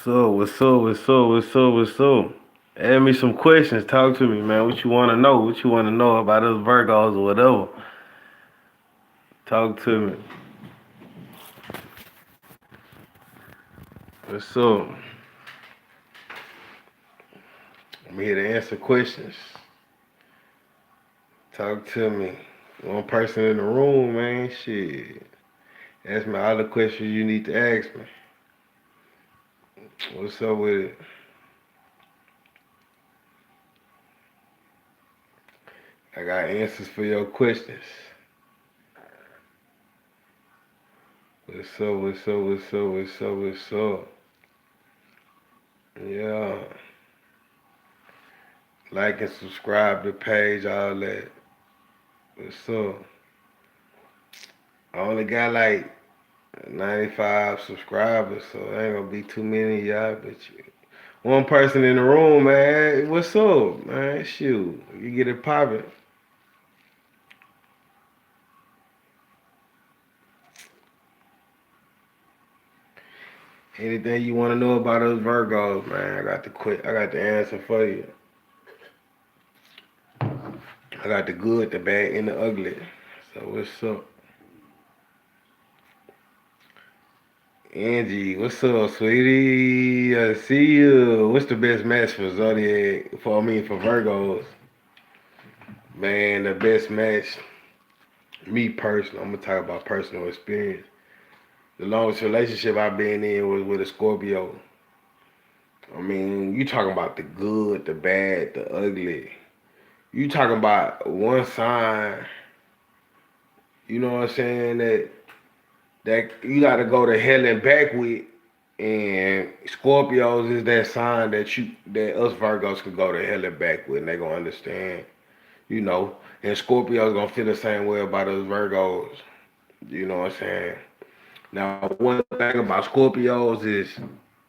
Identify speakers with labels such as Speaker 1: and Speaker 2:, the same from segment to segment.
Speaker 1: What's up? Ask me some questions. Talk to me, man. What you want to know? What you want to know about us Virgos or whatever? Talk to me. What's up? I'm here to answer questions. Talk to me. One person in the room, man. Shit. Ask me all the questions you need to ask me. What's up with it? I got answers for your questions. What's up? Yeah. Like and subscribe to the page, all that. What's up? I only got like 95 subscribers, so it ain't gonna be too many of y'all, but one person in the room, man. What's up, man? Shoot, you get it poppin'. Anything you want to know about us Virgos, man? I got the answer for you. I got the good, the bad, and the ugly. So what's up, Angie? What's up, sweetie? I see you. What's the best match for Zodiac? For Virgos, man. The best match, me personally. I'm gonna talk about personal experience. The longest relationship I've been in was with a Scorpio. I mean, you talking about the good, the bad, the ugly. You talking about one sign, you know what I'm saying, that you gotta go to hell and back with, and Scorpios is that sign that us Virgos can go to hell and back with, and they gonna understand, you know. And Scorpios gonna feel the same way about us Virgos. You know what I'm saying? Now, one thing about Scorpios is,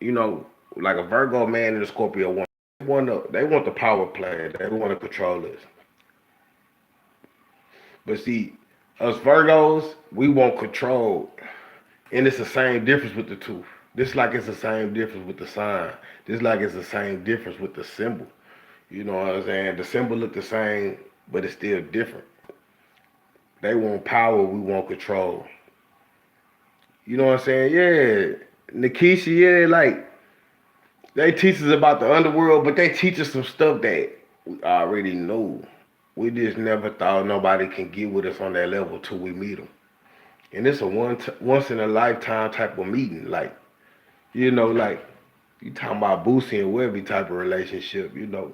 Speaker 1: you know, like a Virgo man and a Scorpio woman, they want the power play. They want to control us. But see, us Virgos, we want control. And it's the same difference with the two. Just like it's the same difference with the sign. Just like it's the same difference with the symbol. You know what I'm saying? The symbol look the same, but it's still different. They want power, we want control. You know what I'm saying? Yeah. Nikisha, yeah, like they teach us about the underworld, but they teach us some stuff that we already know. We just never thought nobody can get with us on that level till we meet them. And it's a once in a lifetime type of meeting. Like, you know, like you talking about Boosie and Webby type of relationship. You know,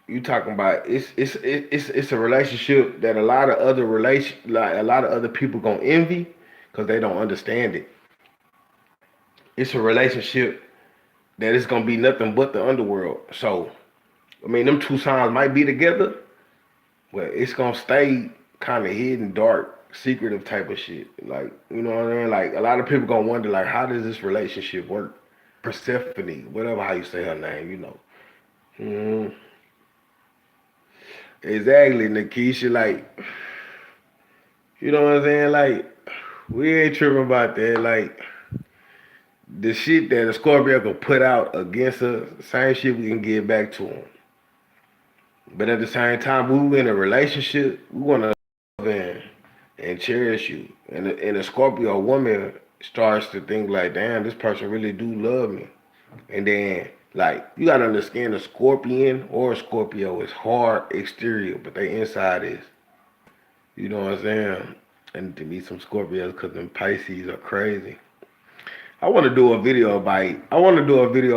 Speaker 1: you talking about it's a relationship that a lot of other people gonna envy because they don't understand it. It's a relationship that it's gonna be nothing but the underworld. So I mean, them two signs might be together, but it's gonna stay kind of hidden, dark, secretive type of shit. Like, you know what I mean? Like, a lot of people gonna wonder, like, how does this relationship work? Persephone, whatever how you say her name, you know. Mm, exactly, Nikisha. Like, you know what I'm saying? Like, we ain't tripping about that. Like, the shit that a Scorpio can put out against us, same shit we can give back to him. But at the same time, we were in a relationship, we want to love and cherish you. And a Scorpio woman starts to think like, damn, this person really do love me. And then, like, you gotta understand a Scorpion or a Scorpio is hard exterior, but they inside is, you know what I'm saying? And to meet some Scorpios, because them Pisces are crazy. I want to do a video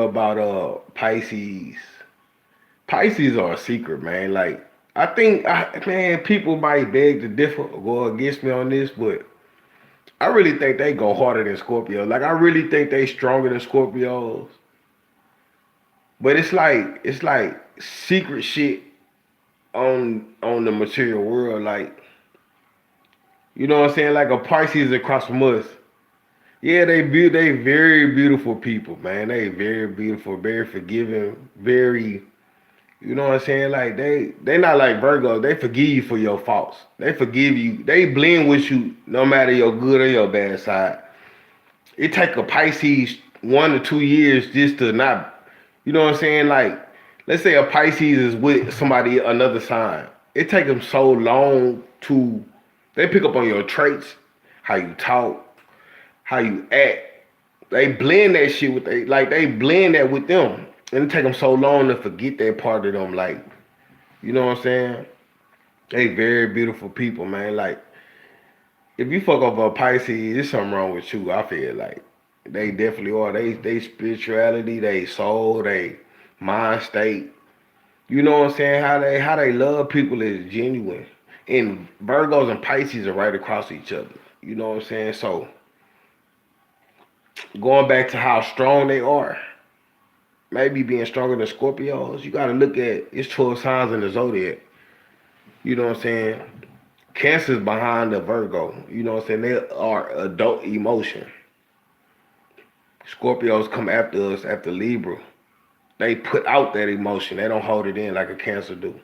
Speaker 1: about Pisces. Pisces are a secret, man. Like, man, people might beg to differ or go against me on this, but I really think they go harder than Scorpios. Like, I really think they stronger than Scorpios. But it's like secret shit on the material world. Like, you know what I'm saying? Like a Pisces across from us. Yeah, they very beautiful people, man. They very beautiful, very forgiving, very, you know what I'm saying? Like they not like Virgos. They forgive you for your faults. They forgive you. They blend with you no matter your good or your bad side. It take a Pisces. 1 to 2 years just to not, you know what I'm saying? Like, let's say a Pisces is with somebody, another sign. It take them so long to, they pick up on your traits, how you talk, how you act. They blend that shit with they blend that with them. And it take them so long to forget that part of them. Like, you know what I'm saying? They very beautiful people, man. Like, if you fuck up a Pisces, there's something wrong with you. I feel like they definitely are. They spirituality, they soul, they mind state. You know what I'm saying? How they love people is genuine. And Virgos and Pisces are right across each other. You know what I'm saying? So going back to how strong they are, maybe being stronger than Scorpios, you gotta look at it's 12 signs in the zodiac. You know what I'm saying? Cancer's behind the Virgo. You know what I'm saying? They are adult emotion. Scorpios come after us after Libra. They put out that emotion. They don't hold it in like a Cancer do.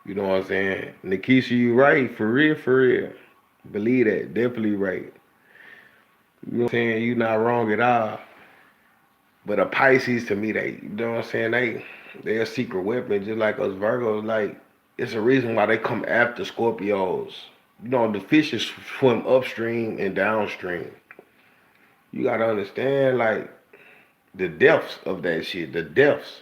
Speaker 1: You know what I'm saying? Nikisha, you right. For real, for real. Believe that. Definitely right. You know what I'm saying? You not wrong at all. But a Pisces to me, they, you know what I'm saying? They a secret weapon, just like us Virgos. Like, it's a reason why they come after Scorpios. You know, the fishes swim upstream and downstream. You gotta understand, like, the depths of that shit. The depths.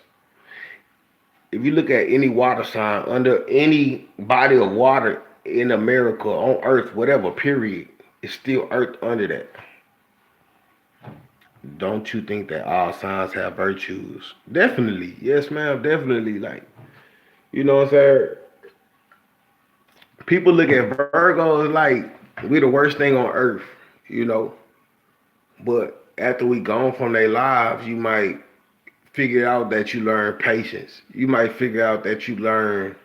Speaker 1: If you look at any water sign under any body of water in America, on Earth, whatever, period, it's still Earth under that. Don't you think that all signs have virtues? Definitely. Yes, ma'am. Definitely. Like, you know what I'm saying? People look at Virgos like we the worst thing on earth, you know. But after we gone from their lives, you might figure out that you learn patience. You might figure out that you learn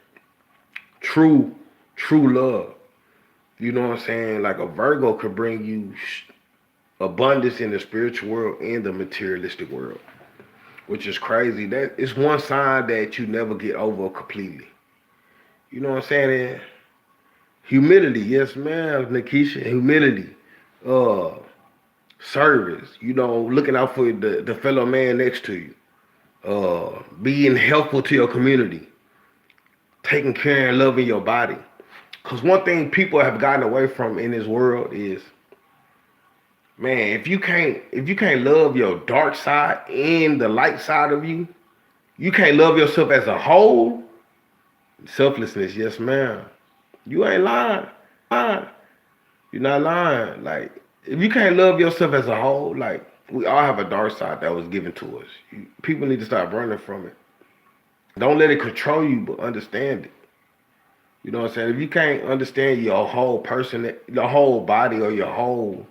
Speaker 1: true, true love. You know what I'm saying? Like a Virgo could bring you abundance in the spiritual world and the materialistic world, which is crazy. That it's one sign that you never get over completely. You know what I'm saying? Humility, yes, ma'am, Nikisha. Humility, uh, service. You know, looking out for the fellow man next to you. Being helpful to your community. Taking care and loving your body. Cause one thing people have gotten away from in this world is, man, if you can't love your dark side and the light side of you, you can't love yourself as a whole. Selflessness, yes, ma'am. You ain't lying. You're not lying. Like, if you can't love yourself as a whole, like, we all have a dark side that was given to us. People need to stop running from it. Don't let it control you, but understand it. You know what I'm saying? If you can't understand your whole person, your whole body, or your whole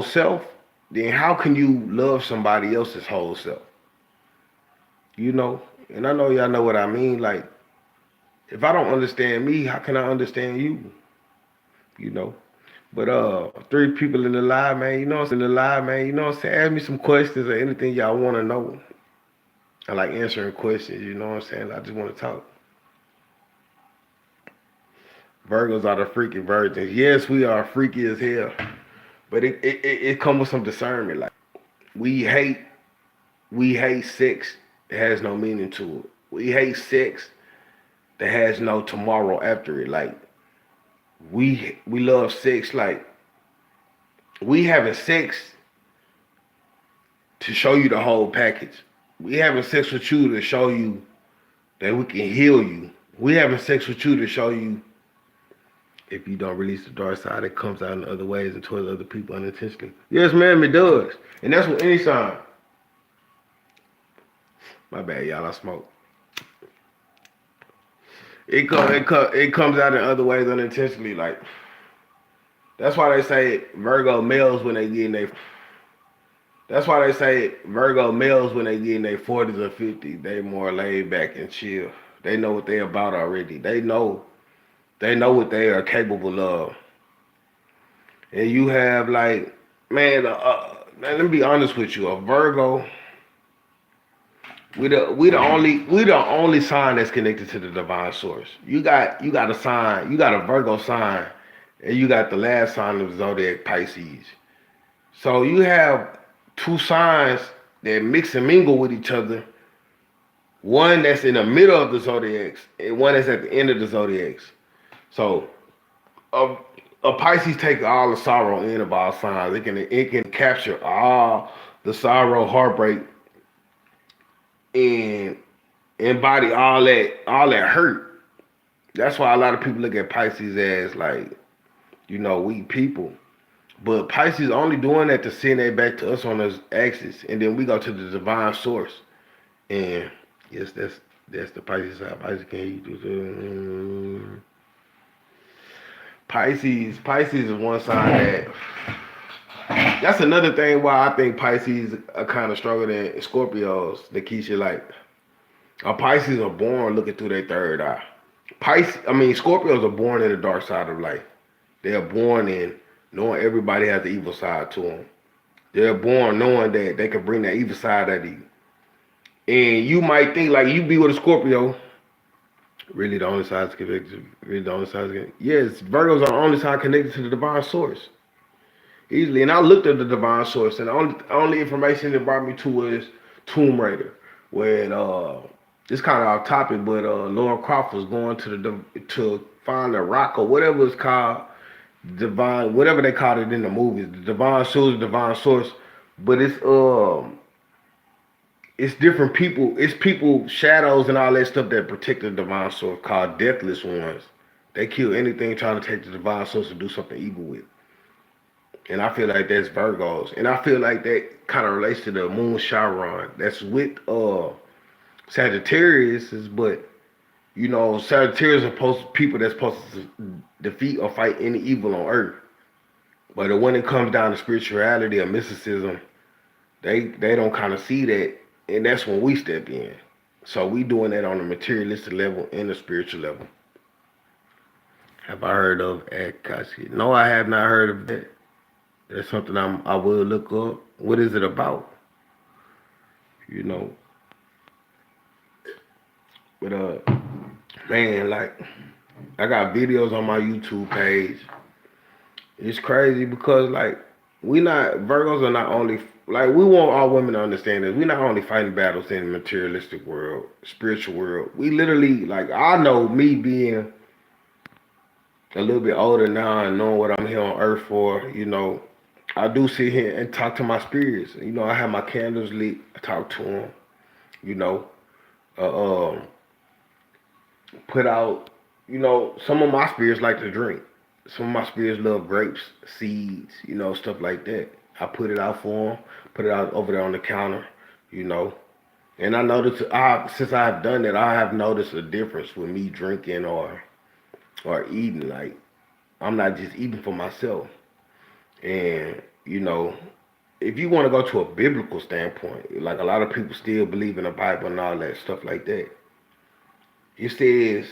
Speaker 1: self, then how can you love somebody else's whole self? You know? And I know y'all know what I mean. Like, if I don't understand me, how can I understand you? You know? But 3 people in the live, man, you know what I'm saying? You know what I'm saying? Ask me some questions or anything y'all want to know. I like answering questions, you know what I'm saying? I just want to talk. Virgos are the freaky virgins. Yes, we are freaky as hell. But it comes with some discernment. Like, we hate we hate sex that has no meaning to it. We hate sex that has no tomorrow after it. Like, we love sex, like, we having sex to show you the whole package. We having sex with you to show you that we can heal you. We having sex with you to show you if you don't release the dark side, it comes out in other ways and towards other people unintentionally. Yes, ma'am, it does. And that's what any sign. My bad, y'all, I smoke. It comes out in other ways unintentionally. Like, that's why they say Virgo males when they get in their That's why they say Virgo males when they get in their 40s or 50s, they more laid back and chill. They know what they about already. They know what they are capable of. And you have, like, man, let me be honest with you. A Virgo, we the only sign that's connected to the divine source. You got a sign, you got a Virgo sign, and you got the last sign of the zodiac, Pisces. So you have two signs that mix and mingle with each other. One that's in the middle of the zodiacs, and one that's at the end of the zodiacs. So a, a Pisces takes all the sorrow in of all signs. It can capture all the sorrow, heartbreak, and embody all that hurt. That's why a lot of people look at Pisces as like, weak people. But Pisces only doing that to send that back to us on this axis, and then we go to the divine source. And yes, that's the Pisces side. Pisces can you Pisces is one sign that. That's another thing why I think Pisces are kind of stronger than Scorpios. That keeps you like, Pisces are born looking through their third eye. Scorpios are born in the dark side of life. They are born in knowing everybody has the evil side to them. They're born knowing that they can bring that evil side at you. And you might think like you be with a Scorpio. Really, the only side connected. Really, the only side connected. Yes, Virgos are the only side connected to the divine source. Easily, and I looked at the divine source, and the only information it brought me to was Tomb Raider, when it's kind of off topic, but Laura Croft was going to find a rock or whatever it's called, divine, whatever they called it in the movies, the divine source, but it's different people, it's people, shadows and all that stuff that protect the divine source called deathless ones. They kill anything trying to take the divine source and do something evil with. And I feel like that's Virgos. And I feel like that kind of relates to the moon Chiron. That's with Sagittarius, but Sagittarius are people that's supposed to defeat or fight any evil on earth. But when it comes down to spirituality or mysticism, they don't kind of see that, and that's when we step in. So we doing that on the materialistic level and the spiritual level. Have I heard of Akashi? No, I have not heard of that. That's something I will look up. What is it about? But man, like, I got videos on my YouTube page. It's crazy because like Virgos are not only, like, we want all women to understand this. We're not only fighting battles in the materialistic world, spiritual world. We literally, like, I know, me being a little bit older now and knowing what I'm here on earth for, I do sit here and talk to my spirits. I have my candles lit. I talk to them. Uh, um, put out. Some of my spirits like to drink. Some of my spirits love grapes, seeds, stuff like that. I put it out for them. Put it out over there on the counter. And I noticed, since I've done it, I have noticed a difference with me drinking or eating. Like, I'm not just eating for myself. And, if you want to go to a biblical standpoint, like a lot of people still believe in the Bible and all that stuff like that, it says,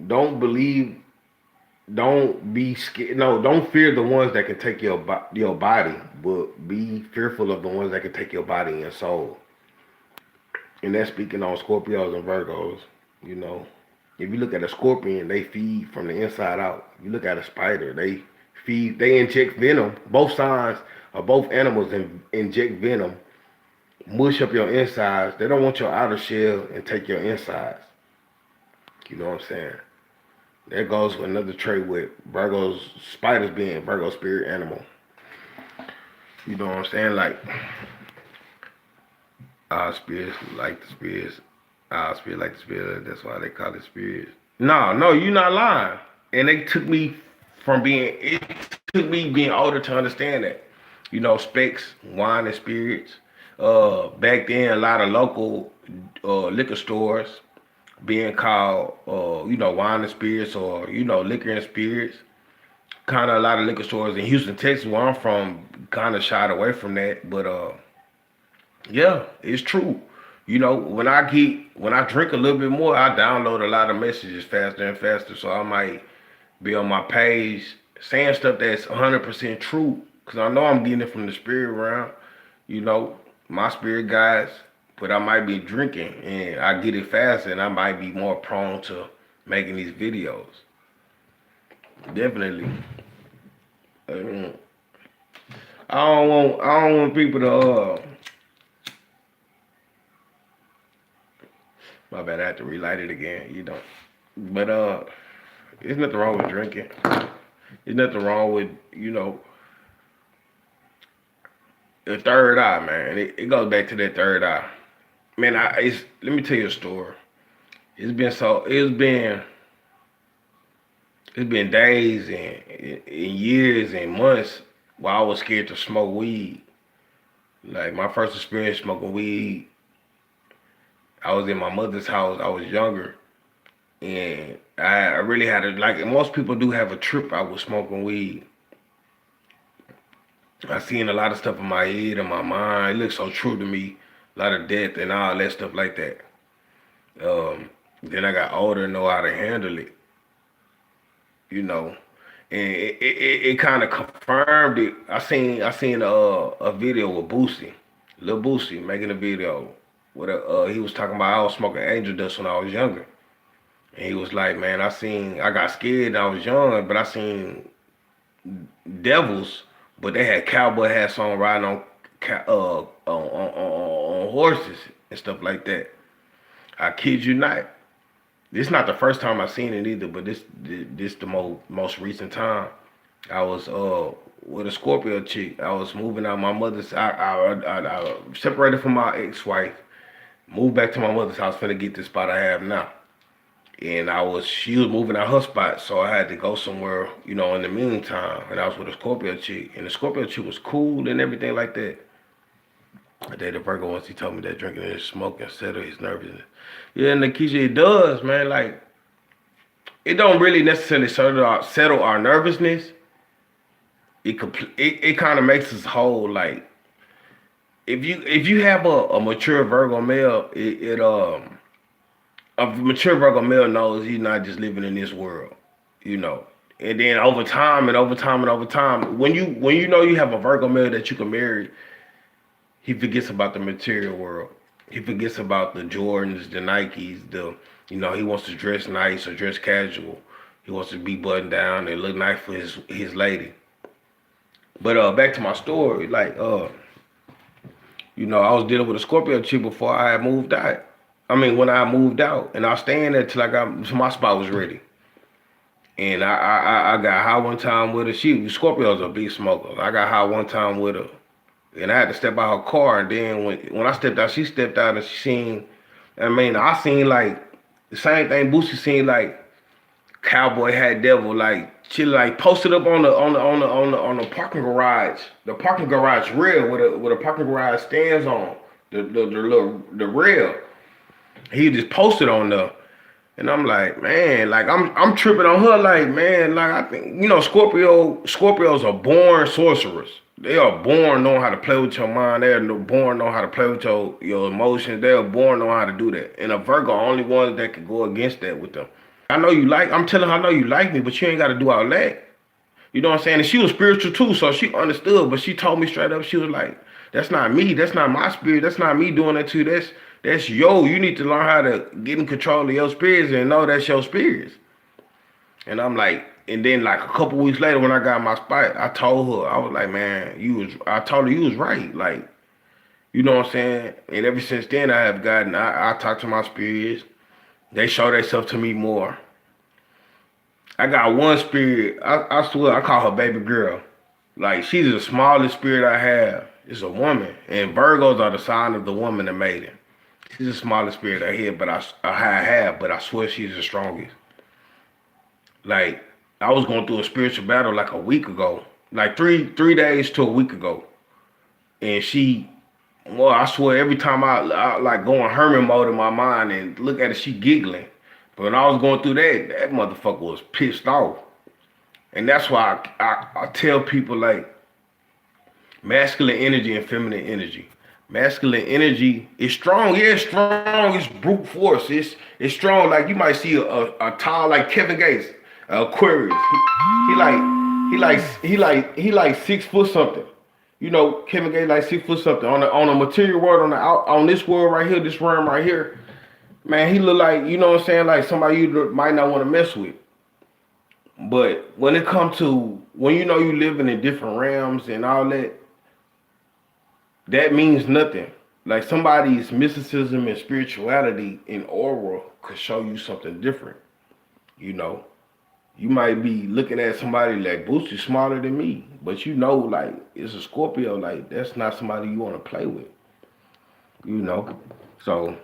Speaker 1: don't be scared. No, don't fear the ones that can take your body, but be fearful of the ones that can take your body and your soul. And that's speaking on Scorpios and Virgos, If you look at a scorpion, they feed from the inside out. If you look at a spider, they inject venom. Both signs of both animals inject venom, mush up your insides. They don't want your outer shell and take your insides. You know what I'm saying? That goes with another trait with Virgos, spiders being Virgo spirit animal. You know what I'm saying? Like, our spirits like the spirits. Our spirit like the spirit. That's why they call it spirits. No, you're not lying. And it took me being older to understand that. Specs, wine and spirits. Back then, a lot of local liquor stores being called, wine and spirits, or, liquor and spirits. Kind of a lot of liquor stores in Houston, Texas, where I'm from, kind of shied away from that. But, yeah, it's true. When I drink a little bit more, I download a lot of messages faster and faster. So I might be on my page saying stuff that's 100% true, because I know I'm getting it from the spirit realm, my spirit guides. But I might be drinking and I get it faster, and I might be more prone to making these videos. Definitely. I don't want people to my bad, I have to relight it again, you know. But there's nothing wrong with drinking. There's nothing wrong with, the third eye, man. It goes back to that third eye. Man, let me tell you a story. It's been so it's been days and years and months while I was scared to smoke weed. Like my first experience smoking weed, I was in my mother's house. I was younger, and I really had a like most people do have a trip. I was smoking weed. I seen a lot of stuff in my head and my mind. It looked so true to me. A lot of death and all that stuff like that. Then I got older and know how to handle it, you know. And it kind of confirmed it. I seen a video with Boosie, Lil Boosie making a video. He was talking about I was smoking angel dust when I was younger, and he was like, man, I got scared when I was young, but I seen devils, but they had cowboy hats on, riding on horses and stuff like that. I kid you not. This not the first time I seen it either, but this the most recent time. I was with a Scorpio chick. I was moving out my mother's. I separated from my ex-wife, moved back to my mother's house, finna get the spot I have now. And she was moving out her spot, so I had to go somewhere, in the meantime. And I was with a Scorpio chick, and the Scorpio chick was cool and everything like that. I dated Virgo once. He told me that drinking and smoking settle his nervousness. Yeah, and Nikisha, it does, man. Like, it don't really necessarily settle our nervousness. It kind of makes us whole. Like, if you have a mature Virgo male, a mature Virgo male knows he's not just living in this world, you know. And then over time and over time and over time, when you know you have a Virgo male that you can marry, he forgets about the material world. He forgets about the Jordans, the Nikes, he wants to dress nice or dress casual. He wants to be buttoned down and look nice for his lady. But back to my story, like I was dealing with a Scorpio chick before I had moved out. I mean, when I moved out, and I was staying there till my spot was ready. And I got high one time with her. Scorpio's a big smoker. I got high one time with her. And I had to step out her car, and then when I stepped out, she stepped out and she seen. I seen like the same thing Boosie seen, like cowboy hat devil, like she like posted up on the parking garage, the parking garage rail with a parking garage stands on the rail. He just posted on there. And I'm like, man, like I'm tripping on her, like, man, like I think, Scorpios are born sorcerers. They are born knowing how to play with your mind. They are born knowing how to play with your emotions. They are born knowing how to do that. And a Virgo only ones that can go against that with them. I'm telling her I know you like me, but you ain't got to do all that. You know what I'm saying? And she was spiritual too, so she understood, but she told me straight up, she was like, that's not me. That's not my spirit. That's not me doing that to you. That's you need to learn how to get in control of your spirits and know that's your spirits. And I'm like, and then like a couple weeks later when I got my spot, I told her, I was like, man, I told her you was right. Like, you know what I'm saying? And ever since then I talk to my spirits. They show themselves to me more. I got one spirit, I swear, I call her baby girl. Like, she's the smallest spirit I have. It's a woman. And Virgos are the sign of the woman that made it. She's the smallest spirit I have, but I swear she's the strongest. Like, I was going through a spiritual battle like a week ago, like three days to a week ago, and I swear every time I like go in hermit mode in my mind and look at it, she giggling. But when I was going through that motherfucker was pissed off, and that's why I tell people like masculine energy and feminine energy. Masculine energy is strong. Yeah, it's strong. It's brute force. It's strong. Like you might see a tall like Kevin Gates, Aquarius. He like 6 foot something. Kevin Gates like 6 foot something on a material world on this world right here, this realm right here. Man, he look like what I'm saying, like somebody you might not want to mess with. But when it comes to when you living in different realms and all that. that means nothing. Like somebody's mysticism and spirituality in aura could show you something different. You know, you might be looking at somebody like Boosie's smarter than me, but you know, like it's a Scorpio. Like that's not somebody you want to play with. You know, so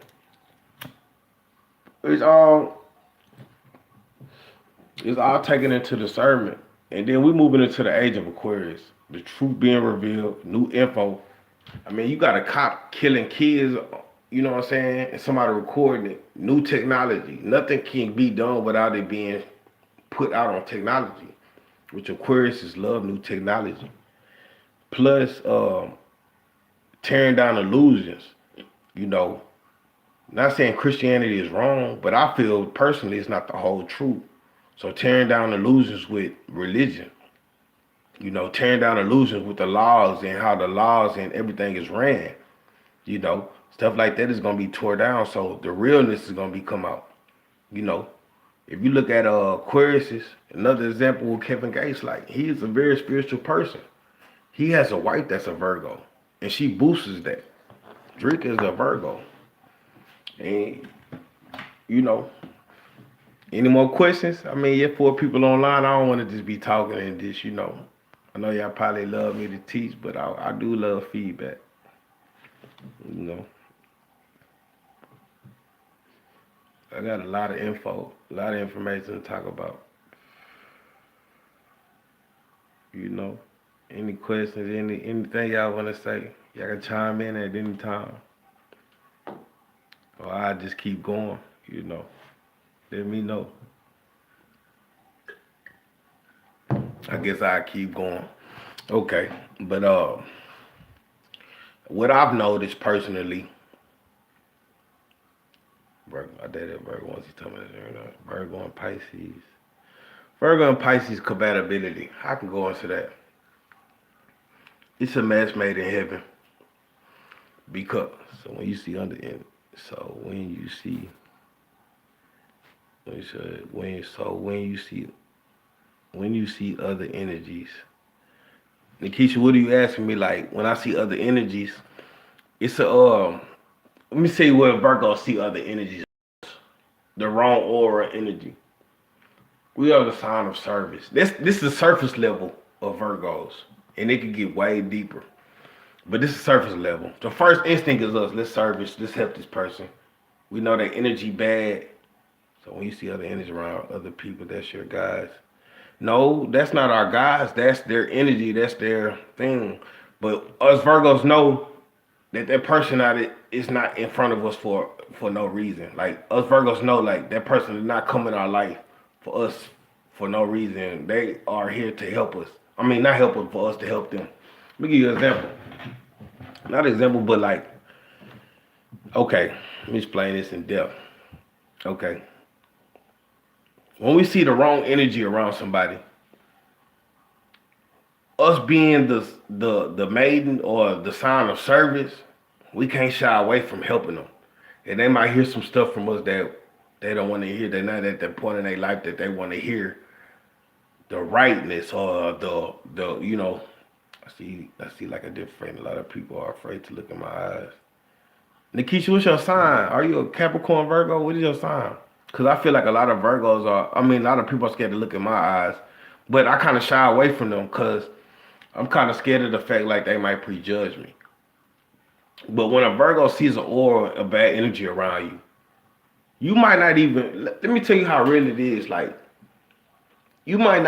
Speaker 1: it's all it's all taken into discernment, and then we moving into the age of Aquarius. The truth being revealed, new info. I mean, you got a cop killing kids, you know what I'm saying, and somebody recording it. New technology. Nothing can be done without it being put out on technology, which Aquarius is love new technology. Plus, tearing down illusions. You know, not saying Christianity is wrong, but I feel personally it's not the whole truth. So tearing down illusions with religion, you know, tearing down illusions with the laws and how the laws and everything is ran, you know, stuff like that is gonna be tore down. So the realness is gonna be come out, you know. If you look at Aquarius, another example with Kevin Gates, like he is a very spiritual person. He has a wife that's a Virgo, and she boosts that. Drake is a Virgo, and you know. Any more questions? I mean, yeah, for people online, I don't want to just be talking and just, you know. I know y'all probably love me to teach, but I do love feedback. You know, I got a lot of info, a lot of information to talk about. You know, any questions, anything y'all want to say, y'all can chime in at any time, or I just keep going. You know, let me know. I guess I keep going. Okay, but what I've noticed personally, Virgo, I dated Virgo once. He told me that Virgo and Pisces. Virgo and Pisces compatibility. I can go into that. It's a match made in heaven. Because so when you see under in so when you see when you say when so when you see other energies. Nikisha, what are you asking me? Like when I see other energies, it's a let me see where Virgo see other energies. The wrong aura energy. We are the sign of service. This is the surface level of Virgos. And it can get way deeper. But this is surface level. The first instinct is us. Let's service. Let's help this person. We know that energy bad. So when you see other energy around other people, that's your guys. No, that's not our guys. That's their energy. That's their thing. But us Virgos know that person is not in front of us for no reason. Like us Virgos know like that person is not coming in our life for us for no reason. They are here to help us. I mean, not help us, for us to help them. Let me give you an example. Not an example, but like, okay, let me explain this in depth. Okay. When we see the wrong energy around somebody, us being the maiden or the sign of service, we can't shy away from helping them. And they might hear some stuff from us that they don't want to hear. They're not at the point in their life that they want to hear the rightness or the you know. I see like a different. A lot of people are afraid to look in my eyes. Nikisha, what's your sign? Are you a Capricorn Virgo? What is your sign? Because I feel like a lot of Virgos are. I mean, a lot of people are scared to look in my eyes, but I kind of shy away from them because I'm kind of scared of the fact like they might prejudge me. But when a Virgo sees an aura of bad energy around you, you might not even. Let me tell you how real it is. Like you might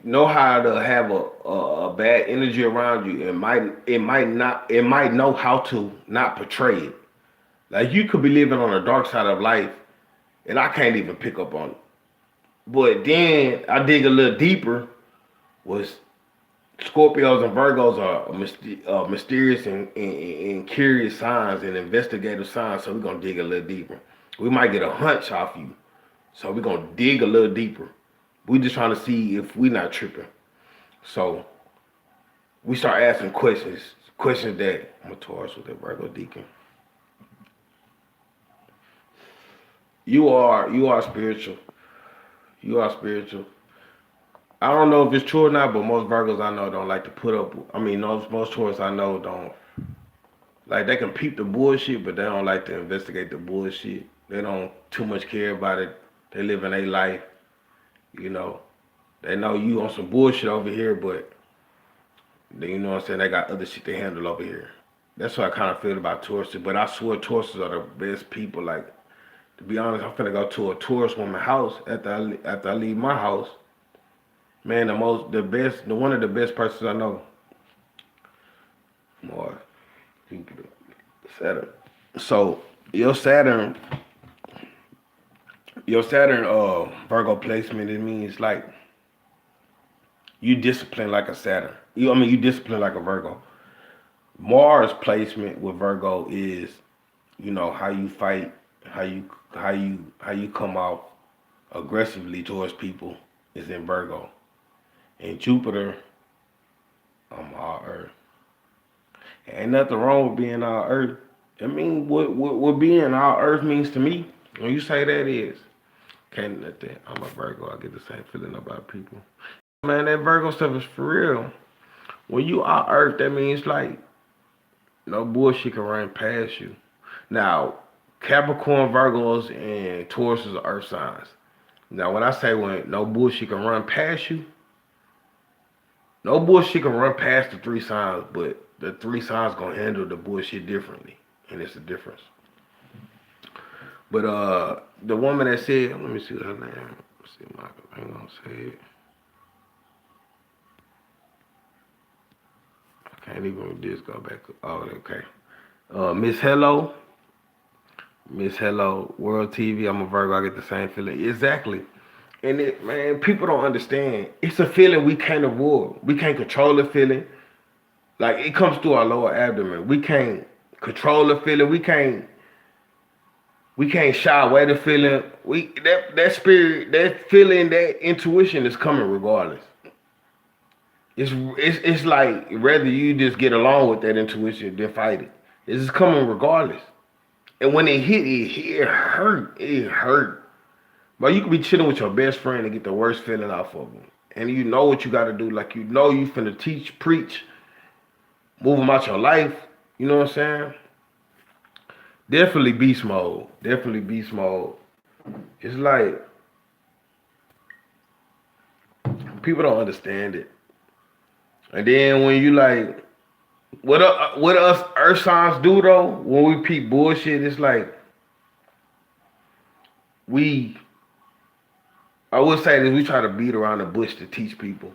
Speaker 1: know how to have a bad energy around you. It might know how to not portray it. Like you could be living on the dark side of life, and I can't even pick up on it. But then I dig a little deeper. Was Scorpios and Virgos are mysterious and curious signs and investigative signs, so we're gonna dig a little deeper. We might get a hunch off you, so we're gonna dig a little deeper. We just trying to see if we not tripping. So we start asking questions that I'm a Taurus with a Virgo Deacon. You are spiritual. You are spiritual. I don't know if it's true or not, but most Virgos I know don't like to put up. I mean, most Taurus I know don't. Like they can peep the bullshit, but they don't like to investigate the bullshit. They don't too much care about it. They live in their life, you know. They know you on some bullshit over here, but you know what I'm saying, they got other shit to handle over here. That's what I kind of feel about tourists. But I swear tourists are the best people. Like, to be honest, I'm finna go to a tourist woman's house after I leave my house. Man, one of the best persons I know. More Jupiter, Saturn. So your Saturn, Virgo placement, it means like you discipline like a Saturn. You discipline like a Virgo. Mars placement with Virgo is, how you fight, how you come off aggressively towards people is in Virgo. And Jupiter, all Earth. Ain't nothing wrong with being all Earth. I mean, what being all Earth means to me, when you say that is, can't let that. I'm a Virgo. I get the same feeling about people. Man, that Virgo stuff is for real. When you are Earth, that means like no bullshit can run past you. Now, Capricorn, Virgos, and Tauruses are Earth signs. Now, when I say when no bullshit can run past you, no bullshit can run past the three signs, but the three signs gonna handle the bullshit differently, and it's a difference. But the woman that said, let me see her name. Let's see, Michael. I ain't gonna say it. I can't even with this go back. Oh, okay. Miss Hello, World TV. I'm a Virgo. I get the same feeling. Exactly. And man, people don't understand. It's a feeling we can't avoid. We can't control the feeling. Like it comes through our lower abdomen. We can't control the feeling. We can't shy away the feeling. That spirit, that feeling, that intuition is coming regardless. It's like rather you just get along with that intuition than fight it. It's just coming regardless. And when it hurt. It hurt. But you could be chilling with your best friend and get the worst feeling off of them. And you know what you got to do. Like you know you finna teach, preach, move them out your life. You know what I'm saying? Definitely beast mode. Definitely beast mode. It's like people don't understand it. And then when you like, what us earth signs do though, when we peep bullshit, it's like we, I would say that we try to beat around the bush to teach people.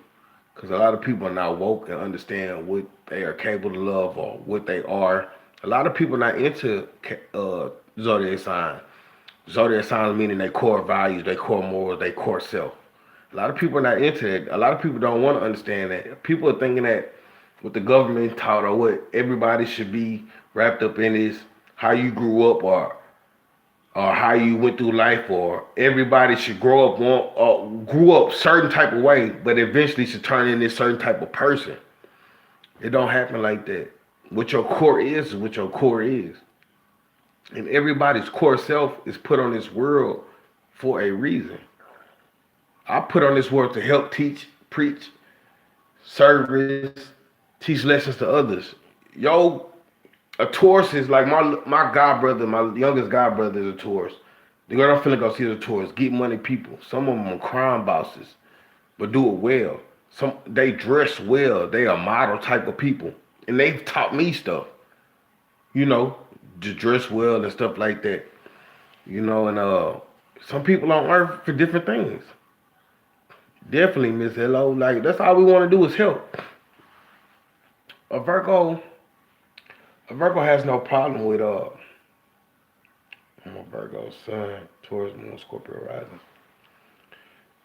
Speaker 1: Because a lot of people are not woke and understand what they are capable of or what they are. A lot of people are not into zodiac signs. Zodiac signs meaning their core values, their core morals, their core self. A lot of people are not into it. A lot of people don't want to understand that. People are thinking that what the government taught or what everybody should be wrapped up in is how you grew up or how you went through life, or everybody should grew up certain type of way, but eventually should turn into a certain type of person. It don't happen like that. What your core is what your core is. And everybody's core self is put on this world for a reason. I put on this world to help teach, preach, service, teach lessons to others. Yo, a Taurus is like my god brother, my youngest god brother is a Taurus. The girl I'm finna go see is a Taurus. Get money people. Some of them are crime bosses, but do it well. They dress well. They are model type of people, and they've taught me stuff. You know, to dress well and stuff like that. And some people on earth for different things. Definitely, Miss Hello. Like that's all we want to do is help. A Virgo, a Virgo has no problem with I'm a Virgo sun, Taurus moon, Scorpio rising.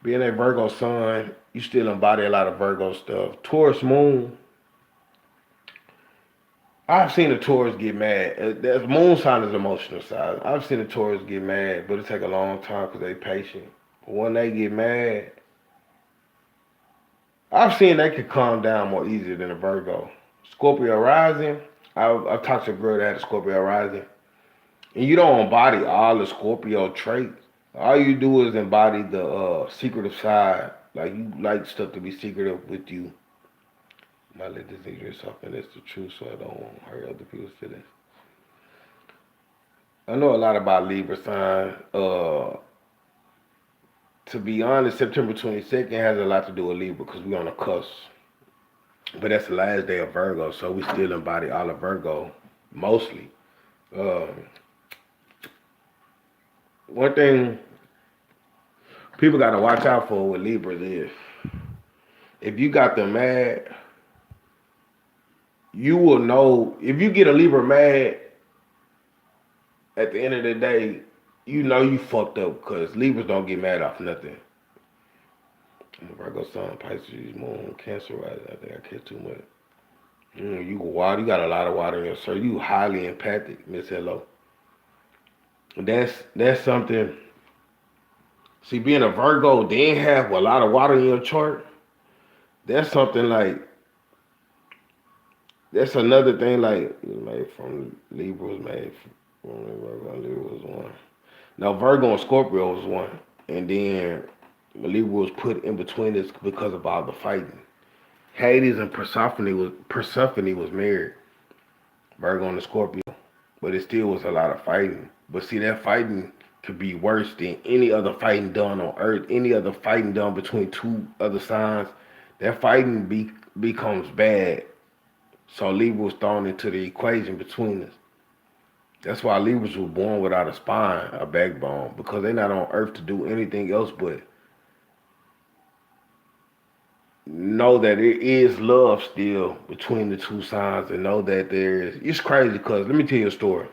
Speaker 1: Being a Virgo sun, you still embody a lot of Virgo stuff. Taurus moon, I've seen a Taurus get mad. The moon sign is emotional side. I've seen a Taurus get mad, but it take a long time because they patient. But when they get mad, I've seen they could calm down more easier than a Virgo. Scorpio rising, I've talked to a girl that had a Scorpio rising, and you don't embody all the Scorpio traits. All you do is embody the secretive side. Like you like stuff to be secretive with you. Might let this nigga something that's the truth, so I don't hurt other people's feelings. I know a lot about Libra sign. To be honest, September 22nd has a lot to do with Libra because we're on the cusp. But that's the last day of Virgo, so we still embody all of Virgo, mostly. Uh, One thing people got to watch out for with Libras is if you got them mad, you will know. If you get a Libra mad, at the end of the day, you know you fucked up because Libras don't get mad off nothing. Virgo Sun, Pisces, Moon, Cancer, right? I think I care too much. You water, you got a lot of water in your soul. You highly empathic, Miss Hello. That's something. See, being a Virgo, then have a lot of water in your chart. That's something like that's another thing like made from Libra was made from Virgo. Libra was one. Now Virgo and Scorpio was one, and then Libra was put in between us because of all the fighting. Hades and Persephone was married, Virgo and the Scorpio, but it still was a lot of fighting. But see, that fighting could be worse than any other fighting done on Earth. Any other fighting done between two other signs, that fighting becomes bad. So Libra was thrown into the equation between us. That's why Libras were born without a spine, a backbone, because they're not on Earth to do anything else but know that it is love still between the two signs and know that there is. It's crazy because let me tell you a story.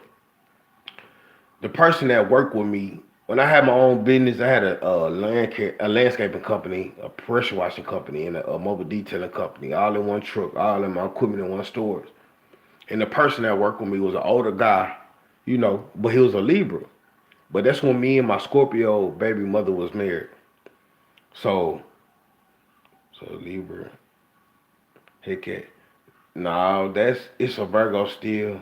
Speaker 1: The person that worked with me, when I had my own business, I had a landscaping company, a pressure washing company, and a mobile detailing company, all in one truck, all in my equipment in one store. And the person that worked with me was an older guy, but he was a Libra. But that's when me and my Scorpio baby mother was married. So, so Libra, heck yeah. No, it's a Virgo still.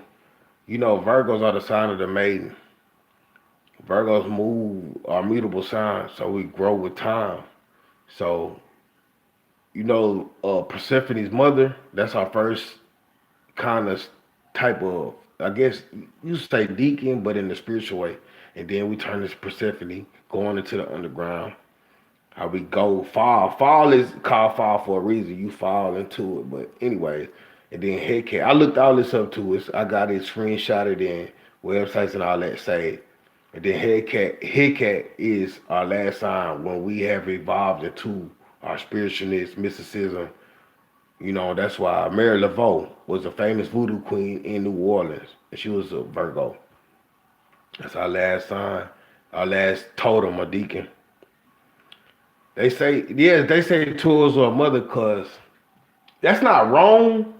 Speaker 1: Virgos are the sign of the maiden. Virgos move are mutable signs, so we grow with time. So, Persephone's mother, that's our first kind of type of, I guess you say deacon, but in the spiritual way. And then we turn this Persephone going into the underground. How we go fall. Fall is called fall for a reason. You fall into it. But anyways, and then Headcat. I looked all this up too. I got it screenshotted in websites and all that saved. And then Headcat is our last sign when we have evolved into our spiritualness, mysticism. That's why Mary Laveau was a famous voodoo queen in New Orleans. And she was a Virgo. That's our last sign, our last totem, a deacon. They say, yes, they say Taurus or a mother because that's not wrong,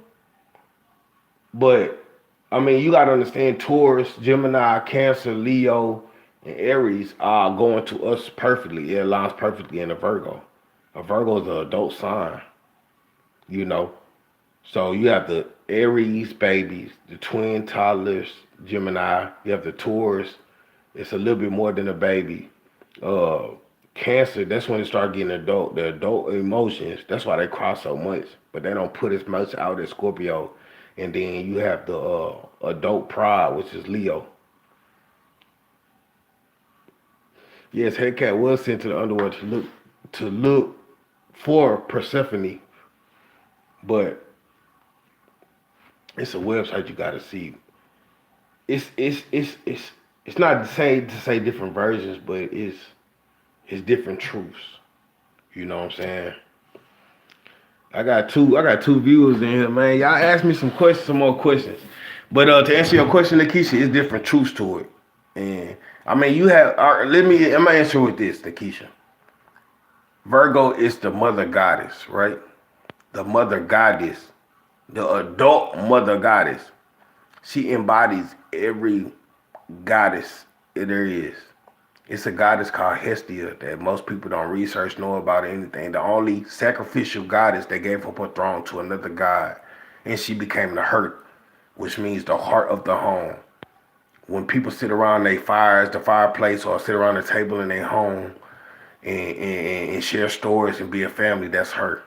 Speaker 1: but I mean, you got to understand Taurus, Gemini, Cancer, Leo, and Aries are going to us perfectly. It aligns perfectly in a Virgo. A Virgo is an adult sign, you know. So you have the Aries babies, the twin toddlers, Gemini. You have the Taurus. It's a little bit more than a baby. Uh, Cancer, that's when they start getting the adult emotions. That's why they cry so much. But they don't put as much out as Scorpio. And then you have the adult pride, which is Leo. Yes, Hellcat was sent to the underworld to look for Persephone, but it's a website you gotta see. It's not to say different versions, but it's different truths. You know what I'm saying? I got two viewers in here, man. Y'all ask me some more questions. But to answer your question, Nikisha, it's different truths to it. And I mean, you have. I'm gonna answer with this, Nikisha. Virgo is the mother goddess, right? The mother goddess, the adult mother goddess. She embodies every goddess there is. It's a goddess called Hestia that most people don't research, know about anything. The only sacrificial goddess that gave up her throne to another god. And she became the hurt, which means the heart of the home. When people sit around the fireplace, or sit around the table in their home and share stories and be a family, that's her.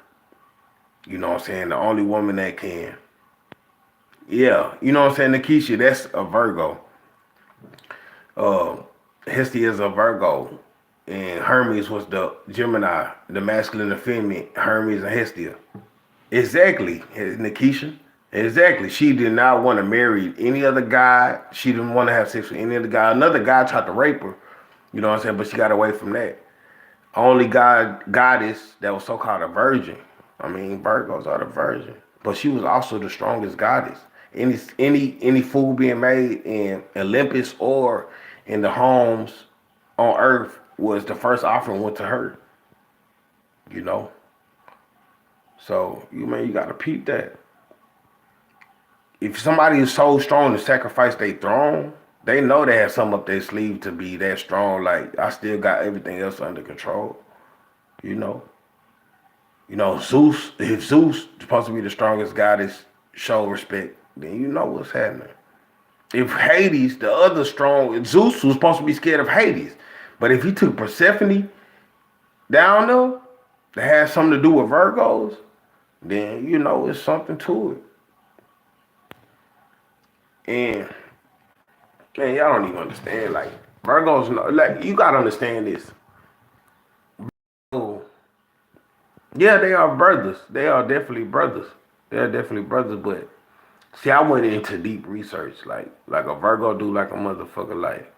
Speaker 1: You know what I'm saying? The only woman that can. Yeah, you know what I'm saying, Nikisha, that's a Virgo. Uh, Hestia is a Virgo, and Hermes was the Gemini, the masculine and feminine. Hermes and Hestia. Exactly, Nikisha. Exactly. She did not want to marry any other guy. She didn't want to have sex with any other guy. Another guy tried to rape her. You know what I'm saying? But she got away from that. Only goddess that was so called a virgin. I mean, Virgos are the virgin. But she was also the strongest goddess. Any food being made in Olympus or in the homes on Earth was the first offering went to her. You know. So you gotta peep that. If somebody is so strong to sacrifice their throne, they know they have something up their sleeve to be that strong. Like I still got everything else under control. You know. Zeus. If Zeus is supposed to be the strongest goddess, show respect. Then you know what's happening. If Hades, the other strong Zeus was supposed to be scared of Hades, but if he took Persephone down there, that has something to do with Virgos, then you know it's something to it. And man, y'all don't even understand. Like Virgos, like you gotta understand this. Oh, yeah, they are brothers. They are definitely brothers. They are definitely brothers. But see, I went into deep research, like a Virgo do, like a motherfucker. Like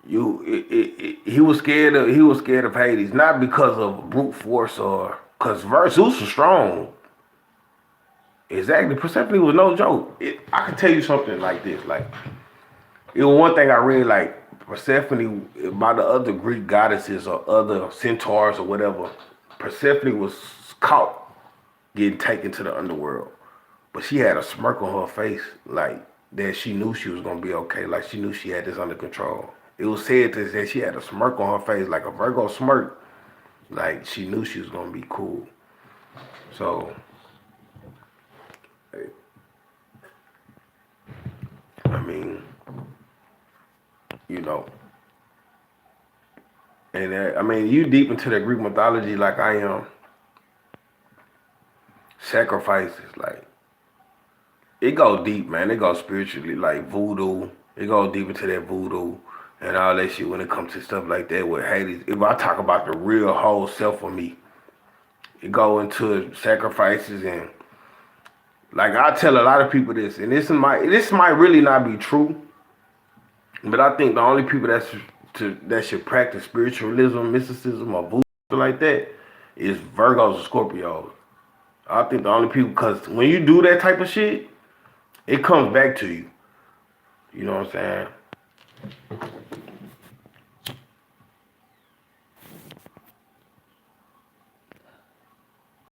Speaker 1: he was scared of Hades, not because of brute force or because Zeus was strong. Exactly, Persephone was no joke. I can tell you something like this, like. It was one thing I really like. Persephone, by the other Greek goddesses or other centaurs or whatever, Persephone was caught getting taken to the underworld. But she had a smirk on her face, like that she knew she was gonna be okay. Like she knew she had this under control. It was said that she had a smirk on her face, like a Virgo smirk, like she knew she was gonna be cool. So, I mean, you know, and I mean, you deep into the Greek mythology like I am. Sacrifices, like it go deep, man. It go spiritually, like voodoo. It go deep into that voodoo and all that shit when it comes to stuff like that with Hades. If I talk about the real whole self of me, it go into sacrifices and like I tell a lot of people this, and this might really not be true, but I think the only people that should practice spiritualism, mysticism, or voodoo like that is Virgos and Scorpios. I think the only people, because when you do that type of shit, it comes back to you. You know what I'm saying?